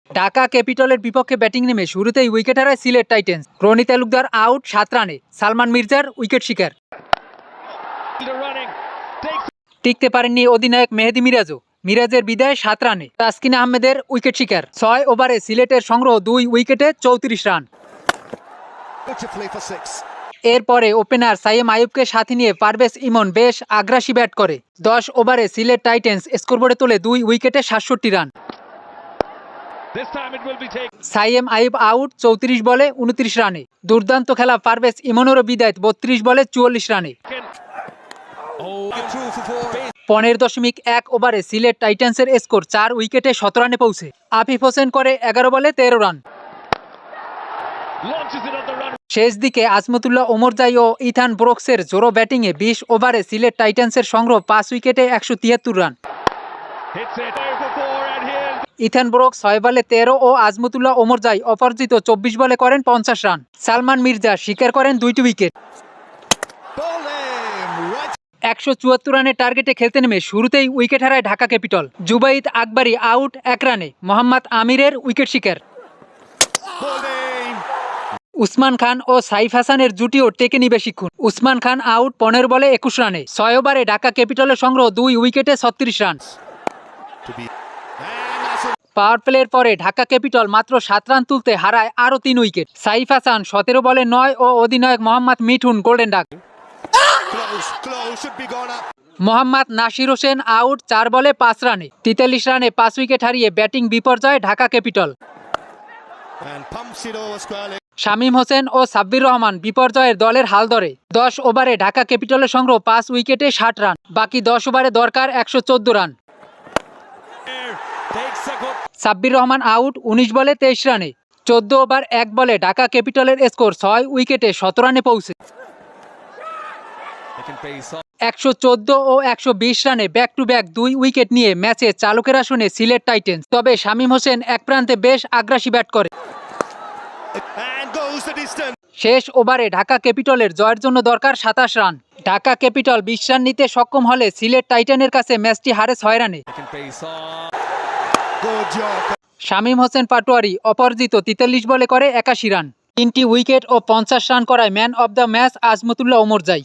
ঢাকা ক্যাপিটালের বিপক্ষে ব্যাটিং নেমে শুরুতেই উইকেট হারায় সিলেট টাইটেন্স। রনি তালুকদার আউট 7 রানে, সালমান মির্জার উইকেট শিকার। টিকতে পারেননি অধিনায়ক মেহেদী মিরাজও। মিরাজের বিদায় 7 রানে, তাসকিন আহমেদের উইকেট শিকার। 6 ওভারে সিলেটের সংগ্রহ 2 উইকেটে 34 রান। এরপরে ওপেনার সাইম আইয়ুবকে সাথে নিয়ে পারভেজ ইমন বেশ আগ্রাসী ব্যাট করে। 10 ওভারে সিলেট টাইটেন্স স্কোরবোর্ডে তোলে 2 উইকেটে 67 রান। সাইম আইয়ুব আউট 34 বলে 29 রানে। দুর্দান্ত খেলা পারভেজ ইমনেরও বিদায় 32 বলে 44 রানে। 15.1 ওভারে সিলেট টাইটেন্সের স্কোর 4 উইকেটে 17 রানে পৌঁছে। আফিফ হোসেন করে 11 বলে 13 রান। শেষ দিকে আজমতুল্লাহ ওমরজাই ও ইথান ব্রুকসের জোরো ব্যাটিংয়ে 20 ওভারে সিলেট টাইটেন্সের সংগ্রহ 5 উইকেটে 173 রান। ইথান ব্রুকস 6 বলে 13 ও আজমতুল্লাহ ওমরজাই অপরাজিত 24 বলে করেন 50 রান। সালমান মির্জা শিকার করেন 2টি উইকেট। 174 রানের টার্গেটে খেলতে নেমে শুরুতেই উইকেট হারায় ঢাকা ক্যাপিটাল। জুবাইদ আকবরী আউট 1 রানে, মোহাম্মদ আমিরের উইকেট শিকার। উসমান খান ও সাইফ হাসানের জুটিও টেকেনি বেশিক্ষণ। উসমান খান আউট 15 বলে 21 রানে। 6 ওভারে ঢাকা ক্যাপিটালের সংগ্রহ 2 উইকেটে 36 রান। পাওয়ার প্লের পরে ঢাকা ক্যাপিটাল মাত্র 7 রান তুলতে হারায় আরও 3 উইকেট। সাইফ হাসান 17 বলে 9 ও অধিনায়ক Mohammad Mithun golden duck. Mohammad Nasir Hossain out 4 বলে 5 রানে। 43 রানে 5 উইকেট হারিয়ে ব্যাটিং বিপর্যয় ঢাকা ক্যাপিটাল। শামীম হোসেন ও সাব্বির রহমান বিপর্যয়ের দলের হাল ধরে। 10 ওভারে ঢাকা ক্যাপিটালের সংগ্রহ 5 উইকেটে 60 রান। বাকি 10 ওভারে দরকার 114 রান। সাব্বির রহমান আউট 19 বলে 23 রানে। 14 ওভার 1 বলে ঢাকা ক্যাপিটালের স্কোর 6 উইকেটে 17 রানে পৌঁছে। 114 ও 120 রানে ব্যাক টু ব্যাক 2 উইকেট নিয়ে ম্যাচে চালকের আসনে সিলেট টাইটেন্স। তবে শামীম হোসেন এক প্রান্তে বেশ আগ্রাসী ব্যাট করে। শেষ ওভারে ঢাকা ক্যাপিটালের জয়ের জন্য দরকার 27 রান। ঢাকা ক্যাপিটাল 20 রান নিতে সক্ষম হলে সিলেট টাইটানের কাছে ম্যাচটি হারে 6 রানে। শামীম হোসেন পাটোয়ারি অপরাজিত 43 বলে করে 81 রান। 3টি উইকেট ও 50 রান করায় man of the match Azmatullah Omarzai.